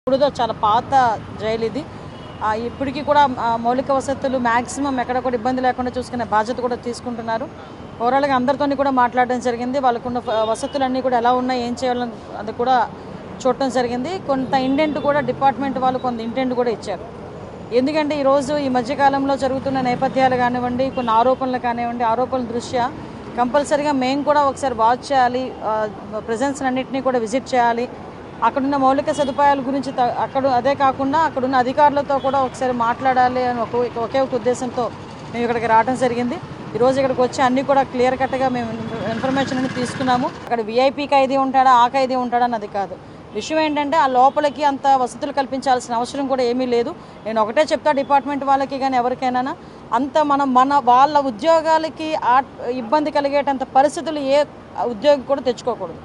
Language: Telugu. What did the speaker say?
ఇప్పుడుదో చాలా పాత జైలు ఇది. ఇప్పటికీ కూడా మౌలిక వసతులు మ్యాక్సిమం ఎక్కడ కూడా ఇబ్బంది లేకుండా చూసుకునే బాధ్యత కూడా తీసుకుంటున్నారు. ఓవరాల్గా అందరితోని కూడా మాట్లాడడం జరిగింది. వాళ్ళకున్న వసతులన్నీ కూడా ఎలా ఉన్నాయి, ఏం చేయాలని అది కూడా చూడటం జరిగింది. కొంత ఇంటెంట్ కూడా డిపార్ట్మెంట్ వాళ్ళు కొంత ఇంటెంట్ కూడా ఇచ్చారు. ఎందుకంటే ఈరోజు ఈ మధ్యకాలంలో జరుగుతున్న నేపథ్యాలు కానివ్వండి, కొన్ని ఆరోపణలు కానివ్వండి, ఆరోపణల దృష్ట్యా కంపల్సరీగా మేము కూడా ఒకసారి వాచ్ చేయాలి, ప్రెజెన్స్ అన్నింటినీ కూడా విజిట్ చేయాలి. అక్కడున్న మౌలిక సదుపాయాల గురించి అదే కాకుండా అక్కడున్న అధికారులతో కూడా ఒకసారి మాట్లాడాలి అని ఒకే ఒక ఉద్దేశంతో మేము ఇక్కడికి రావడం జరిగింది. ఈరోజు ఇక్కడికి వచ్చి అన్నీ కూడా క్లియర్ కట్గా మేము ఇన్ఫర్మేషన్ అనేది తీసుకున్నాము. అక్కడ విఐపీ ఖైదీ ఉంటాడా, ఆ ఖైదీ ఉంటాడా అన్నది కాదు. విషయం ఏంటంటే ఆ లోపలికి అంత వసతులు కల్పించాల్సిన అవసరం కూడా ఏమీ లేదు. నేను ఒకటే చెప్తా డిపార్ట్మెంట్ వాళ్ళకి కానీ ఎవరికైనా, అంత వాళ్ళ ఉద్యోగాలకి ఇబ్బంది కలిగేటంత పరిస్థితులు ఏ ఉద్యోగి కూడా తెచ్చుకోకూడదు.